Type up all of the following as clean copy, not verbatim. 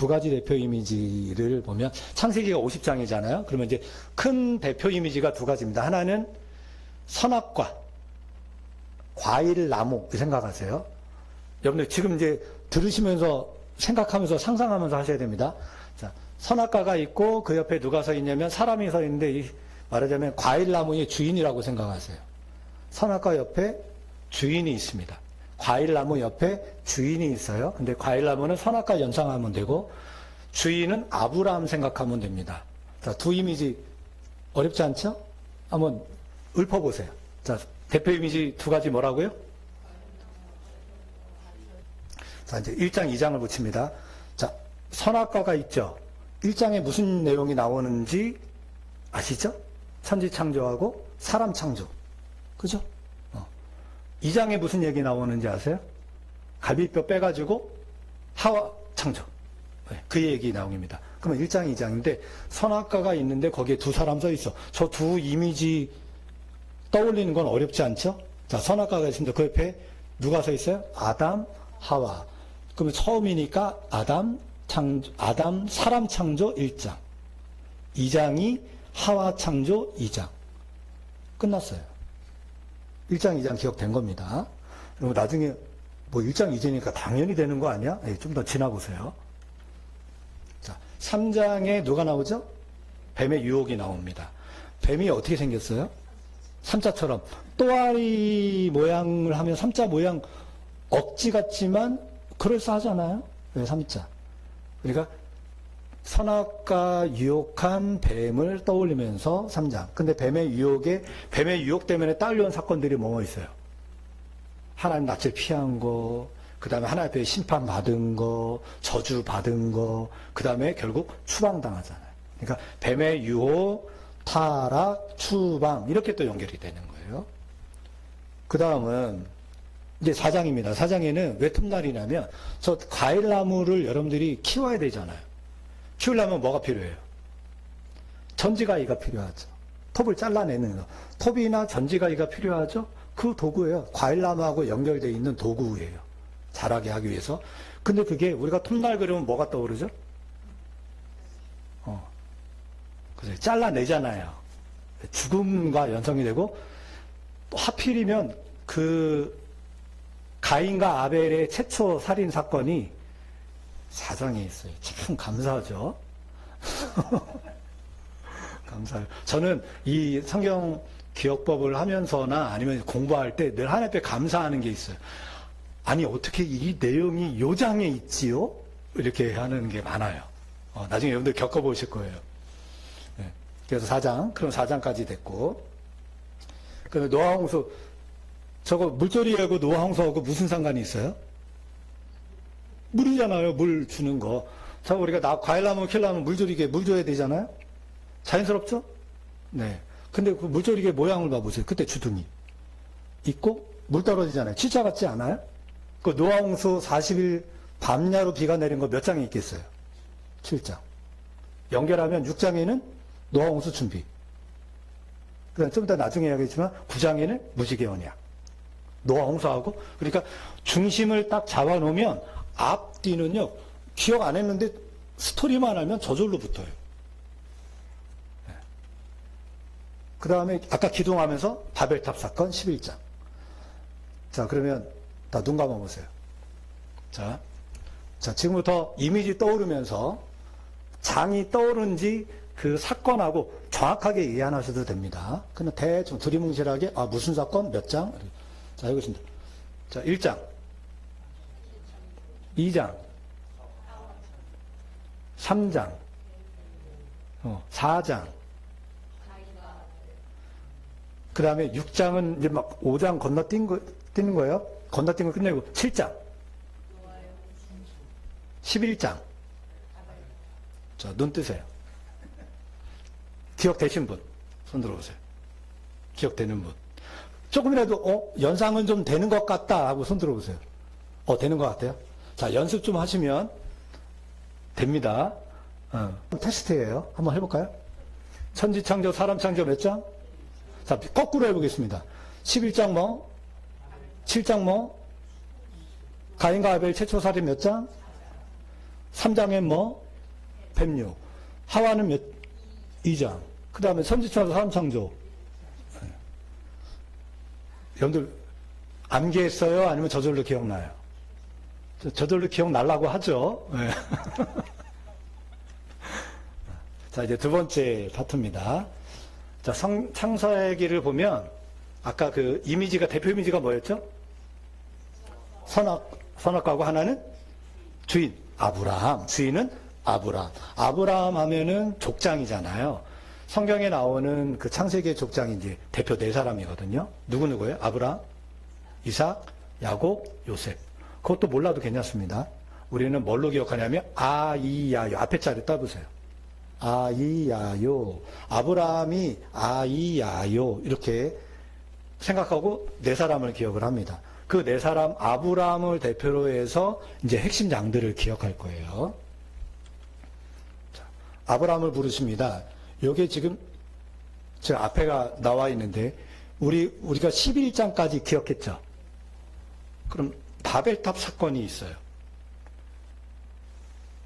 두 가지 대표 이미지를 보면 창세기가 50장이잖아요. 그러면 이제 큰 대표 이미지가 두 가지입니다. 하나는 선악과 과일 나무 생각하세요. 여러분들 지금 이제 들으시면서 생각하면서 상상하면서 하셔야 됩니다. 자, 선악과가 있고 그 옆에 누가 서 있냐면 사람이 서 있는데 말하자면 과일 나무의 주인이라고 생각하세요. 선악과 옆에 주인이 있습니다. 과일나무 옆에 주인이 있어요. 근데 과일나무는 선악과 연상하면 되고 주인은 아브라함 생각하면 됩니다. 자, 두 이미지 어렵지 않죠? 한번 읊어보세요. 자, 대표 이미지 두 가지 뭐라고요? 자, 이제 1장, 2장을 붙입니다. 자, 선악과가 있죠? 1장에 무슨 내용이 나오는지 아시죠? 천지 창조하고 사람 창조. 그죠? 2장에 무슨 얘기 나오는지 아세요? 갈비뼈 빼가지고 하와 창조. 그 얘기 나옵니다. 그러면 1장, 2장인데 선악과가 있는데 거기에 두 사람 서 있어. 저 두 이미지 떠올리는 건 어렵지 않죠? 자, 선악과가 있습니다. 그 옆에 누가 서 있어요? 아담, 하와. 그러면 처음이니까 아담, 사람 창조 1장. 2장이 하와 창조 2장. 끝났어요. 1장, 2장 기억된 겁니다. 그리고 나중에 뭐 1장, 2장이니까 당연히 되는 거 아니야? 네, 좀 더 지나보세요. 자, 3장에 누가 나오죠? 뱀의 유혹이 나옵니다. 뱀이 어떻게 생겼어요? 삼자처럼 또아리 모양을 하면 삼자 모양 억지 같지만 그럴싸하잖아요. 왜 삼자? 그러니까 선악과 유혹한 뱀을 떠올리면서 3장. 근데 뱀의 유혹 때문에 딸려온 사건들이 뭐뭐 있어요? 하나님 낯을 피한 거, 그 다음에 하나님 앞에 심판받은 거, 저주 받은 거, 그 다음에 결국 추방당하잖아요. 그러니까 뱀의 유혹, 타락, 추방, 이렇게 또 연결이 되는 거예요. 그 다음은 이제 4장입니다. 4장에는 왜 톱날이냐면 저 과일나무를 여러분들이 키워야 되잖아요. 키우려면 뭐가 필요해요? 전지가위가 필요하죠. 톱을 잘라내는 거. 톱이나 전지가위가 필요하죠? 그 도구예요. 과일나무하고 연결되어 있는 도구예요. 자라게 하기 위해서. 근데 그게 우리가 톱날 그러면 뭐가 떠오르죠? 그래서 잘라내잖아요. 죽음과 연상이 되고 또 하필이면 그 가인과 아벨의 최초 살인 사건이 4장에 있어요. 참 감사하죠. 감사해요. 저는 이 성경 기억법을 하면서나 아니면 공부할 때 늘 하나님 앞에 감사하는 게 있어요. 아니 어떻게 이 내용이 요 장에 있지요? 이렇게 하는 게 많아요. 나중에 여러분들 겪어보실 거예요. 네. 그래서 4장, 그럼 4장까지 됐고, 그다음에 노아홍수, 저거 물조리하고 노아홍수하고 무슨 상관이 있어요? 물이잖아요. 물 주는 거. 자, 우리가 과일나무 키우려면 물 줘야 되잖아요. 자연스럽죠? 네. 근데 그 물조리개 모양을 봐보세요. 그때 주둥이 있고 물 떨어지잖아요. 치자 같지 않아요? 그 노아홍수 40일 밤야로 비가 내린 거 몇 장에 있겠어요? 7장. 연결하면 6장에는 노아홍수 준비. 그다음 좀 이따 나중에 이야기했지만 9장에는 무지개 언약. 노아홍수하고, 그러니까 중심을 딱 잡아놓으면 앞뒤는요, 기억 안 했는데 스토리만 알면 저절로 붙어요. 네. 그 다음에 아까 기동하면서 바벨탑 사건 11장. 자, 그러면 다 눈 감아보세요. 자, 지금부터 이미지 떠오르면서 장이 떠오른지 그 사건하고 정확하게 이해 안 하셔도 됩니다. 그냥 대충 두리뭉실하게, 무슨 사건, 몇 장? 자, 여기 있습니다. 자, 1장. 2장, 3장, 4장, 그 다음에 6장은 이제 막 5장 뛰는 거예요. 건너뛴 거 끝내고 7장, 11장. 자, 눈 뜨세요. 기억되신 분, 손 들어보세요. 기억되는 분. 조금이라도, 연상은 좀 되는 것 같다 하고 손 들어보세요. 되는 것 같아요? 자, 연습 좀 하시면 됩니다. 테스트예요. 한번 해볼까요? 천지 창조, 사람 창조 몇 장? 자, 거꾸로 해보겠습니다. 11장 뭐? 7장 뭐? 가인과 아벨 최초 살인 몇 장? 3장에 뭐? 뱀류. 하와는 몇? 2장. 그 다음에 선지창조, 사람창조. 여러분들 암기했어요? 아니면 저절로 기억나요? 저절로 기억나려고 하죠. 네. 자, 이제 두 번째 파트입니다. 자, 창세기를 보면 아까 그 이미지가, 대표 이미지가 뭐였죠? 선악과고 하나는 주인, 아브라함. 주인은 아브라함. 아브라함 하면은 족장이잖아요. 성경에 나오는 그 창세기의 족장이 이제 대표 네 사람이거든요. 누구예요? 아브라함, 이삭, 야곱, 요셉. 그것도 몰라도 괜찮습니다. 우리는 뭘로 기억하냐면 아이야요. 앞에 자리 따보세요. 아이야요. 아브라함이 아이야요. 이렇게 생각하고 네 사람을 기억을 합니다. 그 네 사람 아브라함을 대표로 해서 이제 핵심 장들을 기억할 거예요. 자, 아브라함을 부르십니다. 요게 지금 제 앞에가 나와 있는데 우리가 11장까지 기억했죠. 그럼 바벨탑 사건이 있어요.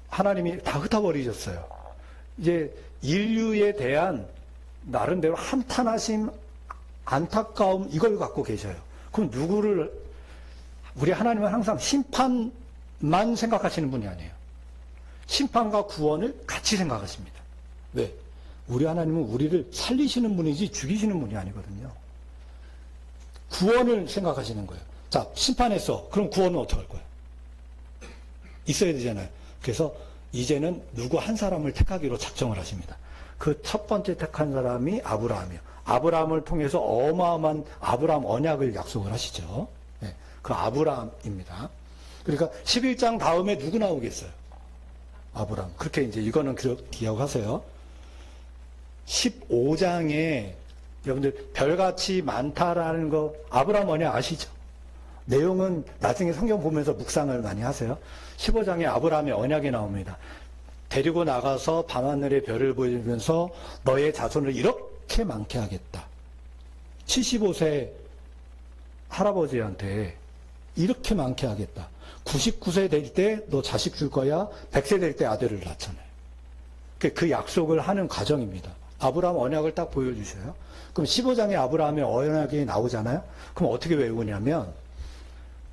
하나님이 다 흩어버리셨어요. 이제 인류에 대한 나름대로 한탄하심, 안타까움 이걸 갖고 계셔요. 그럼 누구를 우리 하나님은 항상 심판만 생각하시는 분이 아니에요. 심판과 구원을 같이 생각하십니다. 왜? 우리 하나님은 우리를 살리시는 분이지 죽이시는 분이 아니거든요. 구원을 생각하시는 거예요. 자, 심판했어. 그럼 구원은 어떻게 할 거야? 있어야 되잖아요. 그래서 이제는 누구 한 사람을 택하기로 작정을 하십니다. 그 첫 번째 택한 사람이 아브라함이에요. 아브라함을 통해서 어마어마한 아브라함 언약을 약속을 하시죠. 네, 그 아브라함입니다. 그러니까 11장 다음에 누구 나오겠어요? 아브라함. 그렇게 이제 이거는 기억하세요. 15장에 여러분들 별같이 많다라는 거 아브라함 언약 아시죠? 내용은 나중에 성경 보면서 묵상을 많이 하세요. 15장에 아브라함의 언약이 나옵니다. 데리고 나가서 밤하늘의 별을 보여주면서 너의 자손을 이렇게 많게 하겠다. 75세 할아버지한테 이렇게 많게 하겠다. 99세 될 때 너 자식 줄 거야. 100세 될 때 아들을 낳잖아요. 그 약속을 하는 과정입니다. 아브라함 언약을 딱 보여주셔요. 그럼 15장에 아브라함의 언약이 나오잖아요. 그럼 어떻게 외우냐면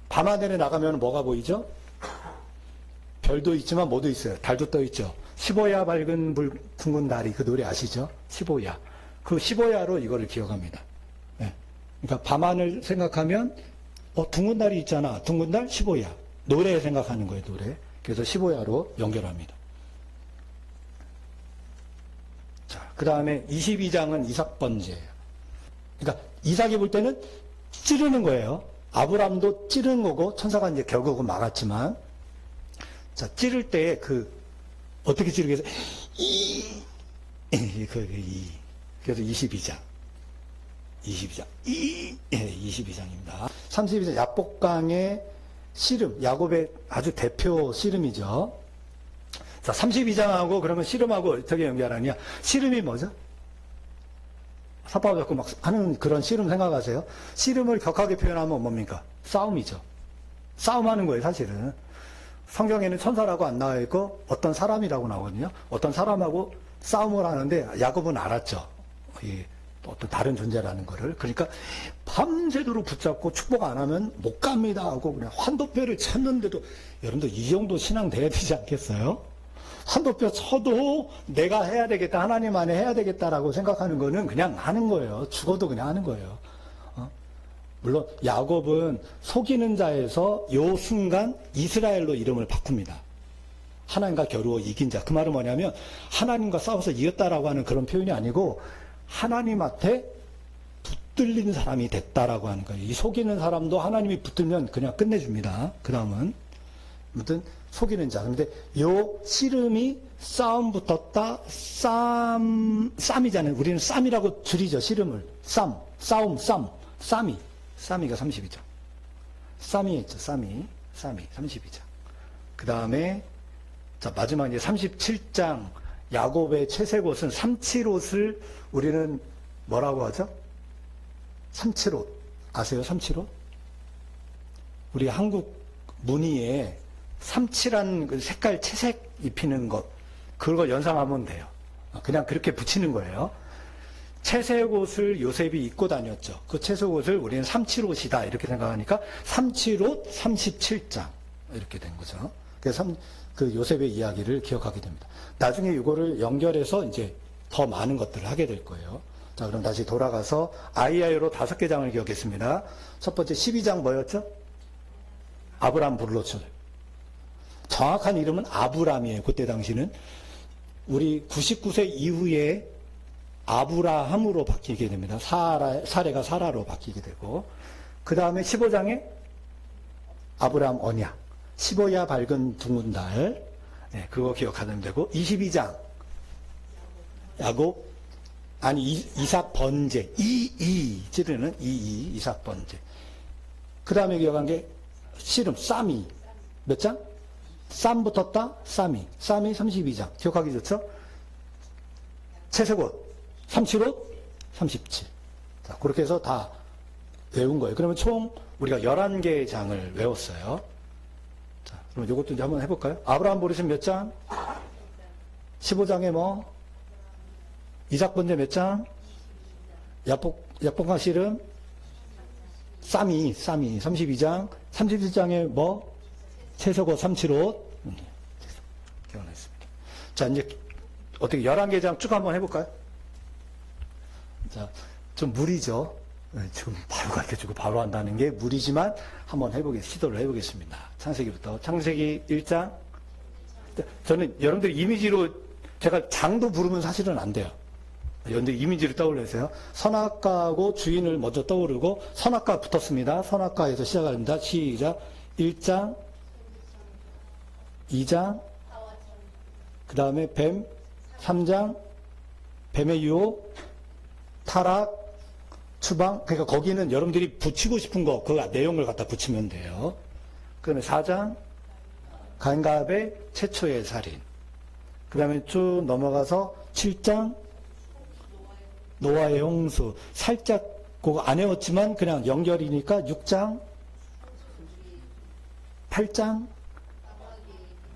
밤하늘에 나가면 뭐가 보이죠? 별도 있지만 뭐도 있어요. 달도 떠 있죠. 15야 밝은 둥근 달이 그 노래 아시죠? 15야. 그 15야로 이거를 기억합니다. 네. 그러니까 밤하늘 생각하면 둥근 달이 있잖아. 둥근 달 15야. 노래 생각하는 거예요. 노래. 그래서 15야로 연결합니다. 자, 그 다음에 22장은 이삭 번제예요. 그러니까 이삭이 볼 때는 찌르는 거예요. 아브람도 찌르는 거고 천사가 이제 결국은 막았지만 자 찌를 때 어떻게 찌르게 해서 그래서 22장 22장입니다. 32장 야복강의 씨름 야곱의 아주 대표 씨름이죠. 자 32장하고 그러면 씨름하고 어떻게 연결하느냐. 씨름이 뭐죠? 삿밥 잡고 막 하는 그런 씨름 생각하세요? 씨름을 격하게 표현하면 뭡니까? 싸움이죠. 싸움하는 거예요, 사실은. 성경에는 천사라고 안 나와 있고 어떤 사람이라고 나오거든요. 어떤 사람하고 싸움을 하는데 야곱은 알았죠. 어떤 다른 존재라는 거를. 그러니까 밤새도록 붙잡고 축복 안 하면 못 갑니다 하고 그냥 환도뼈를 쳤는데도 여러분들 이 정도 신앙 돼야 되지 않겠어요? 한도뼈 쳐도 내가 해야 되겠다, 하나님 안에 해야 되겠다라고 생각하는 거는 그냥 하는 거예요. 죽어도 그냥 하는 거예요. 물론 야곱은 속이는 자에서 요 순간 이스라엘로 이름을 바꿉니다. 하나님과 겨루어 이긴 자. 그 말은 뭐냐면 하나님과 싸워서 이겼다라고 하는 그런 표현이 아니고 하나님한테 붙들린 사람이 됐다라고 하는 거예요. 이 속이는 사람도 하나님이 붙들면 그냥 끝내줍니다. 그 다음은 아무튼 속이는 자. 근데 요 씨름이 싸움 붙었다. 쌈이잖아요. 우리는 쌈이라고 줄이죠. 씨름을. 싸움, 쌈이가 32장. 쌈이 있죠. 쌈이 32장. 그 다음에 자 마지막 이제 37장 야곱의 채색옷은 삼칠옷을 우리는 뭐라고 하죠? 삼칠옷. 아세요? 삼칠옷? 우리 한국 무늬에 삼칠한 그 색깔 채색 입히는 것, 그걸 연상하면 돼요. 그냥 그렇게 붙이는 거예요. 채색 옷을 요셉이 입고 다녔죠. 그 채색 옷을 우리는 삼칠옷이다 이렇게 생각하니까 삼칠옷 37장 이렇게 된 거죠. 그래서 그 요셉의 이야기를 기억하게 됩니다. 나중에 이거를 연결해서 이제 더 많은 것들을 하게 될 거예요. 자, 그럼 다시 돌아가서 아이아이로 5개 장을 기억했습니다. 첫 번째 12장 뭐였죠? 아브람 불렀죠. 정확한 이름은 아브람이에요. 그때 당시는. 우리 99세 이후에 아브라함으로 바뀌게 됩니다. 사례가 사라로 바뀌게 되고, 그 다음에 15장에 아브라함 언약, 15야 밝은 둥근 달, 네, 그거 기억하면 되고, 22장 야곱, 아니 이삭 번제, 찌르는 이삭 번제. 그 다음에 기억한 게 씨름, 쌈이 몇 장? 쌈 붙었다, 쌈이 32장. 기억하기 좋죠? 채색옷 37옷 37. 자, 그렇게 해서 다 외운 거예요. 그러면 총 우리가 11개의 장을 외웠어요. 자, 그럼 이것도 이제 한번 해볼까요? 아브라함 보르신 몇 장? 15장에 뭐? 이삭 번제 몇 장? 약복강 씨름? 쌈이 32장. 31장에 뭐? 채색옷 37옷. 기억났습니다. 자, 이제 어떻게 11개 장 쭉 한번 해볼까요? 자, 좀 무리죠. 지금 바로 가르쳐주고 바로 한다는 게 무리지만 한번 시도를 해보겠습니다. 창세기부터. 창세기 1장. 저는 여러분들 이미지로 제가 장도 부르면 사실은 안 돼요. 여러분들 이미지를 떠올리세요. 선악과하고 주인을 먼저 떠오르고 선악과 붙었습니다. 선악과에서 시작합니다. 시작. 1장, 2장, 그 다음에 뱀, 3장, 뱀의 유혹, 타락, 추방. 그러니까 거기는 여러분들이 붙이고 싶은 거, 그 내용을 갖다 붙이면 돼요. 그 다음에 4장, 가인과 최초의 살인. 그 다음에 쭉 넘어가서 7장, 노아의 홍수. 살짝 그거 안 외웠지만 그냥 연결이니까 6장, 8장,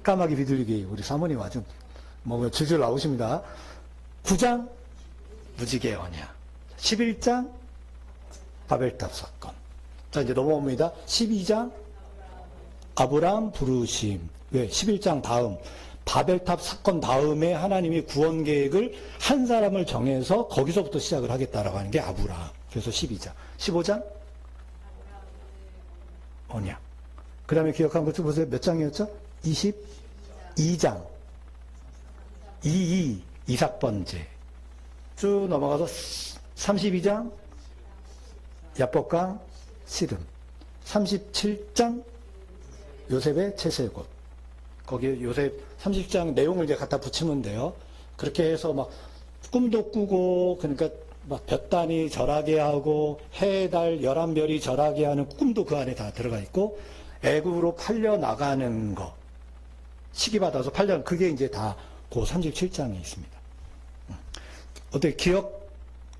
까마귀 비둘기. 우리 사모님 아주 뭐 줄줄 나오십니다. 9장, 무지개 언약. 11장, 바벨탑 사건. 자, 이제 넘어옵니다. 12장, 아브람 부르심. 왜? 11장 다음. 바벨탑 사건 다음에 하나님이 구원 계획을 한 사람을 정해서 거기서부터 시작을 하겠다라고 하는 게 아브라함. 그래서 12장. 15장, 언약. 그 다음에 기억한 것 좀 보세요. 몇 장이었죠? 22장. 이삭 번제. 쭉 넘어가서 32장, 야복강 씨름. 37장, 요셉의 채색옷. 거기에 요셉 30장 내용을 이제 갖다 붙이면 돼요. 그렇게 해서 막 꿈도 꾸고, 그러니까 막 볕단이 절하게 하고, 해, 달, 11별이 절하게 하는 꿈도 그 안에 다 들어가 있고, 애굽으로 팔려 나가는 거. 시기받아서 팔려, 그게 이제 다 그 37장에 있습니다. 어떻게 기억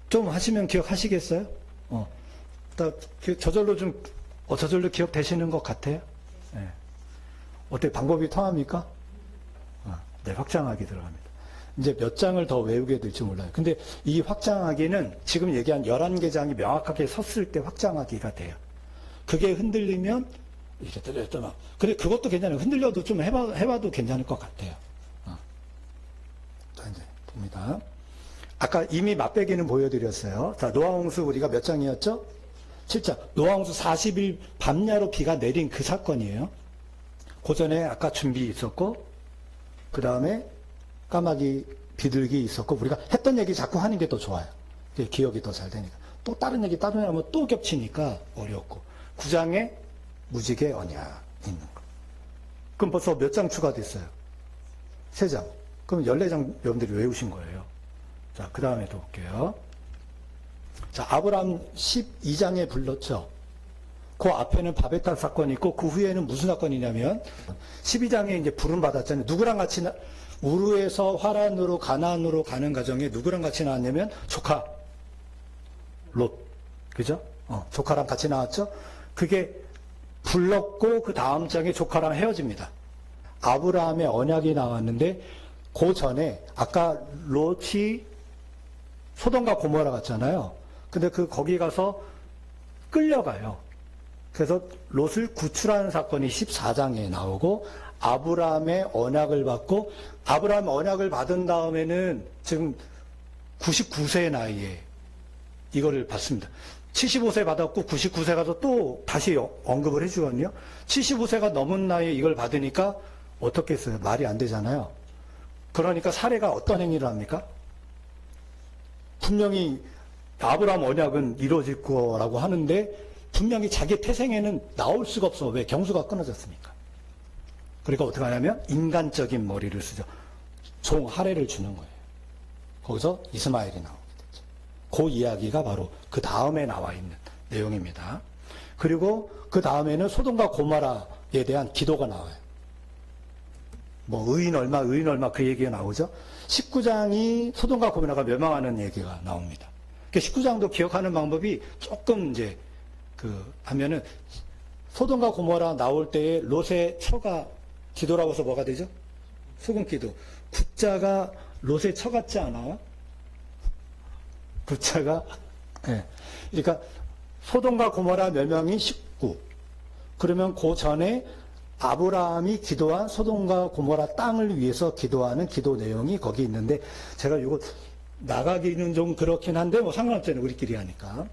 좀 하시면 기억하시겠어요? 저절로 저절로 기억되시는 것 같아요? 네. 어떻게 방법이 통합니까? 네, 확장하기 들어갑니다. 이제 몇 장을 더 외우게 될지 몰라요. 근데 이 확장하기는 지금 얘기한 11개 장이 명확하게 섰을 때 확장하기가 돼요. 그게 흔들리면 이렇게 떨어졌다 막. 근데 그것도 괜찮아요. 흔들려도 좀 해봐도 괜찮을 것 같아요. 자, 이제 봅니다. 아까 이미 맛배기는 보여드렸어요. 자, 노아홍수 우리가 몇 장이었죠? 7장. 노아홍수 40일 밤야로 비가 내린 그 사건이에요. 그 전에 아까 준비 있었고, 그 다음에 까마귀 비둘기 있었고, 우리가 했던 얘기 자꾸 하는 게 더 좋아요. 기억이 더 잘 되니까. 또 다른 얘기 하면 또 겹치니까 어렵고. 9장에 무지개 언약 있는 거. 그럼 벌써 몇 장 추가됐어요? 3장. 그럼 14장 여러분들이 외우신 거예요. 자, 그 다음에 또 볼게요. 자, 아브람 12장에 불렀죠. 그 앞에는 바벨탑 사건이 있고, 그 후에는 무슨 사건이냐면, 12장에 이제 부름 받았잖아요. 누구랑 같이, 우르에서 화란으로 가나안으로 가는 과정에 누구랑 같이 나왔냐면, 조카, 롯. 그죠? 조카랑 같이 나왔죠? 그게 불렀고, 그 다음 장에 조카랑 헤어집니다. 아브라함의 언약이 나왔는데 그 전에 아까 롯이 소돔과 고모라 갔잖아요. 근데 거기 가서 끌려가요. 그래서 롯을 구출하는 사건이 14장에 나오고 아브라함의 언약을 받고 아브라함 언약을 받은 다음에는 지금 99세 나이에 이거를 받습니다. 75세 받았고 99세 가서 또 다시 언급을 해주거든요. 75세가 넘은 나이에 이걸 받으니까 어떻게 했어요? 말이 안 되잖아요. 그러니까 사례가 어떤 행위를 합니까? 분명히 아브라함 언약은 이루어질 거라고 하는데 분명히 자기 태생에는 나올 수가 없어. 왜? 경수가 끊어졌으니까. 그러니까 어떻게 하냐면 인간적인 머리를 쓰죠. 종 할애를 주는 거예요. 거기서 이스마엘이 나오게 되죠. 그 이야기가 바로 그 다음에 나와 있는 내용입니다. 그리고 그 다음에는 소돔과 고모라에 대한 기도가 나와요. 뭐 의인 얼마 그 얘기가 나오죠. 19장이 소돔과 고모라가 멸망하는 얘기가 나옵니다. 19장도 기억하는 방법이 조금 이제 하면은 소돔과 고모라 나올 때에 롯의 처가 기도라고 해서 뭐가 되죠? 소금 기도. 굿자가 롯의 처 같지 않아요? 굿자가 네. 그러니까 소돔과 고모라 멸망이 19. 그러면 그 전에 아브라함이 기도한 소돔과 고모라 땅을 위해서 기도하는 기도 내용이 거기 있는데 제가 이거 나가기는 좀 그렇긴 한데 뭐 상관없잖아요. 우리끼리 하니까.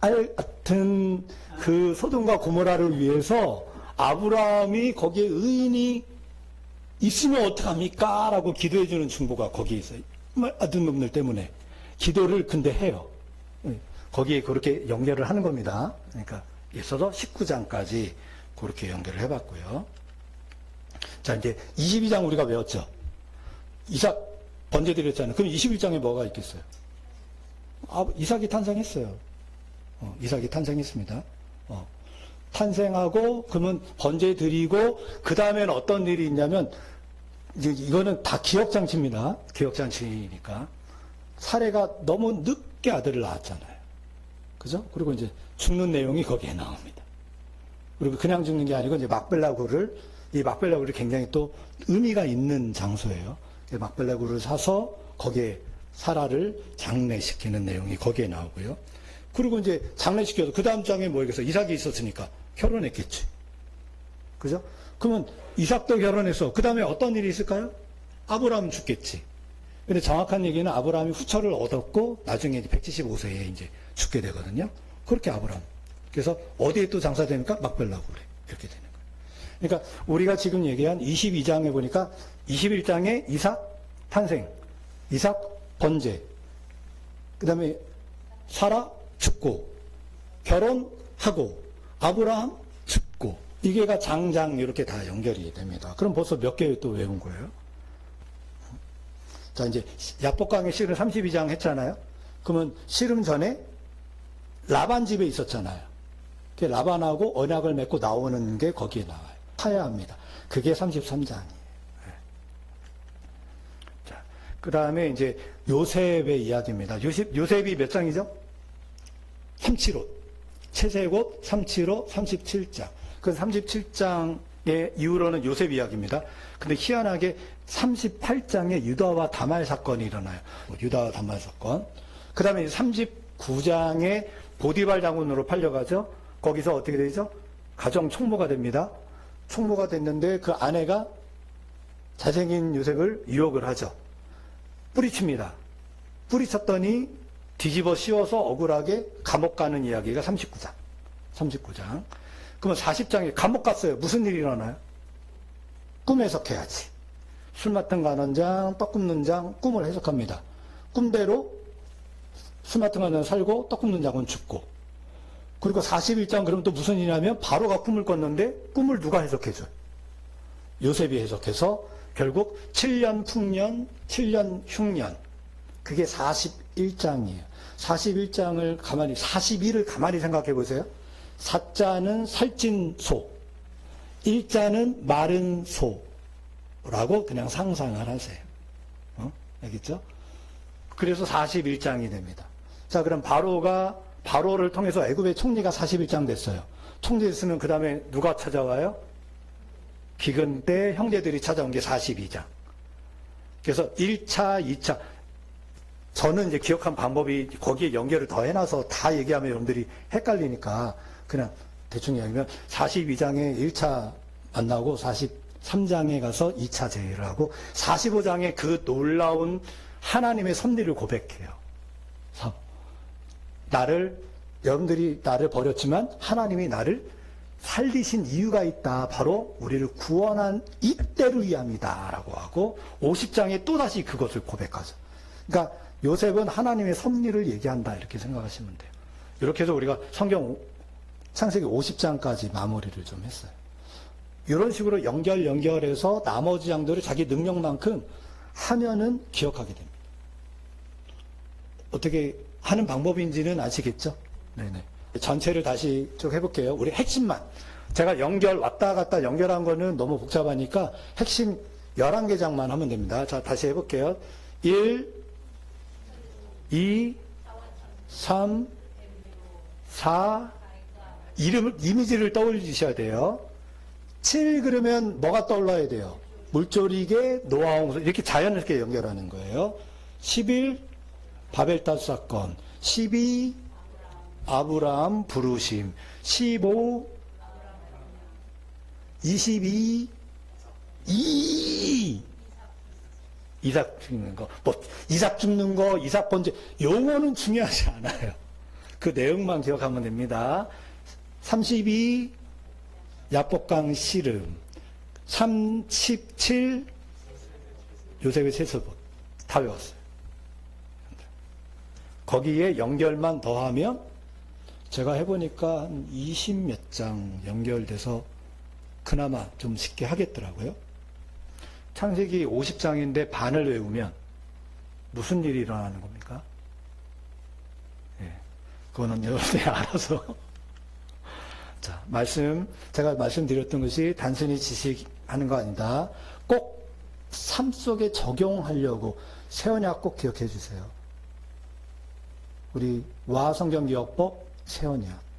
하여튼 그 소돔과 고모라를 위해서 아브라함이 거기에 의인이 있으면 어떡합니까? 라고 기도해주는 중보가 거기에 있어요. 아둔 놈들 때문에. 기도를 근데 해요. 거기에 그렇게 연결을 하는 겁니다. 그러니까 있어서 19장까지 그렇게 연결을 해봤고요. 자, 이제 22장 우리가 외웠죠? 이삭 번제 드렸잖아요. 그럼 21장에 뭐가 있겠어요? 이삭이 탄생했어요. 이삭이 탄생했습니다. 탄생하고 그러면 번제 드리고 그 다음에는 어떤 일이 있냐면 이거는 다 기억장치입니다. 기억장치니까 사례가 너무 늦게 아들을 낳았잖아요. 그죠? 그리고 이제 죽는 내용이 거기에 나옵니다. 그리고 그냥 죽는 게 아니고 이제 이 막벨라굴이 굉장히 또 의미가 있는 장소예요. 막벨라굴을 사서 거기에 사라를 장례시키는 내용이 거기에 나오고요. 그리고 이제 장례시켜서 그 다음 장에 뭐겠어? 이삭이 있었으니까 결혼했겠지. 그죠? 그러면 이삭도 결혼해서 그 다음에 어떤 일이 있을까요? 아브라함 죽겠지. 근데 정확한 얘기는 아브라함이 후처를 얻었고 나중에 이제 175세에 이제 죽게 되거든요. 그렇게 아브라함. 그래서 어디에 또 장사되니까 막벨라굴에 이렇게 되는 거예요. 그러니까 우리가 지금 얘기한 22장에 보니까 21장에 이삭 탄생, 이삭 번제, 그 다음에 사라 죽고, 결혼하고, 아브라함 죽고, 이게가 장장 이렇게 다 연결이 됩니다. 그럼 벌써 몇 개 또 외운 거예요? 자, 이제 야복강의 씨름 32장 했잖아요. 그러면 씨름 전에 라반 집에 있었잖아요. 라반하고 언약을 맺고 나오는 게 거기에 나와요. 타야 합니다. 그게 33장이에요. 자, 그 다음에 이제 요셉의 이야기입니다. 요셉이 몇 장이죠? 37호. 채색옷 37호 37장. 그 37장의 이후로는 요셉 이야기입니다. 근데 희한하게 38장에 유다와 다말 사건이 일어나요. 유다와 다말 사건. 그 다음에 39장에 보디발 장군으로 팔려가죠. 거기서 어떻게 되죠? 가정 총무가 됩니다. 총무가 됐는데 그 아내가 잘생긴 요셉을 유혹을 하죠. 뿌리칩니다. 뿌리쳤더니 뒤집어 씌워서 억울하게 감옥 가는 이야기가 39장. 39장. 그러면 40장에 감옥 갔어요. 무슨 일이 일어나요? 꿈 해석해야지. 술 맡은 가는 장, 떡 굽는 장, 꿈을 해석합니다. 꿈대로 술 맡은 가는 살고 떡 굽는 장은 죽고. 그리고 41장 그럼 또 무슨 일이냐면 바로가 꿈을 꿨는데 꿈을 누가 해석해줘요? 요셉이 해석해서 결국 7년 풍년, 7년 흉년. 그게 41장이에요. 41장을 가만히, 42를 가만히 생각해 보세요. 4자는 살찐 소, 1자는 마른 소라고 그냥 상상을 하세요. 알겠죠? 그래서 41장이 됩니다. 자, 그럼 바로를 통해서 애굽의 총리가 41장 됐어요. 총리 됐으면 그 다음에 누가 찾아와요? 기근 때 형제들이 찾아온 게 42장. 그래서 1차, 2차. 저는 이제 기억한 방법이 거기에 연결을 더 해놔서 다 얘기하면 여러분들이 헷갈리니까 그냥 대충 얘기하면 42장에 1차 만나고 43장에 가서 2차 제의를 하고 45장에 그 놀라운 하나님의 섭리를 고백해요. 여러분들이 나를 버렸지만 하나님이 나를 살리신 이유가 있다. 바로 우리를 구원한 이때를 위함이다. 라고 하고 50장에 또다시 그것을 고백하죠. 그러니까 요셉은 하나님의 섭리를 얘기한다. 이렇게 생각하시면 돼요. 이렇게 해서 우리가 성경 창세기 50장까지 마무리를 좀 했어요. 이런 식으로 연결해서 나머지 장들을 자기 능력만큼 하면은 기억하게 됩니다. 어떻게 하는 방법인지는 아시겠죠? 네네. 전체를 다시 쭉 해볼게요. 우리 핵심만. 제가 왔다 갔다 연결한 거는 너무 복잡하니까 핵심 11개 장만 하면 됩니다. 자, 다시 해볼게요. 1, 2, 3, 4, 이미지를 떠올리셔야 돼요. 7 그러면 뭐가 떠올라야 돼요? 물조리개, 노아 홍수, 이렇게 자연스럽게 연결하는 거예요. 11, 바벨탑 사건. 12, 아브라함 부르심. 15, 22, 이삭 죽는 거. 이삭 죽는 거, 이삭 번제. 용어는 중요하지 않아요. 그 내용만 기억하면 됩니다. 32, 야복강 씨름. 37, 요셉의 세습옷. 다 외웠어요. 거기에 연결만 더하면 제가 해보니까 한 20몇 장 연결돼서 그나마 좀 쉽게 하겠더라고요. 창세기 50장인데 반을 외우면 무슨 일이 일어나는 겁니까? 예, 그거는 여러분들이 알아서. 자, 제가 말씀드렸던 것이 단순히 지식하는 거 아니다. 꼭 삶 속에 적용하려고 세언약 꼭 기억해 주세요. 우리 와성경기억법 세언약.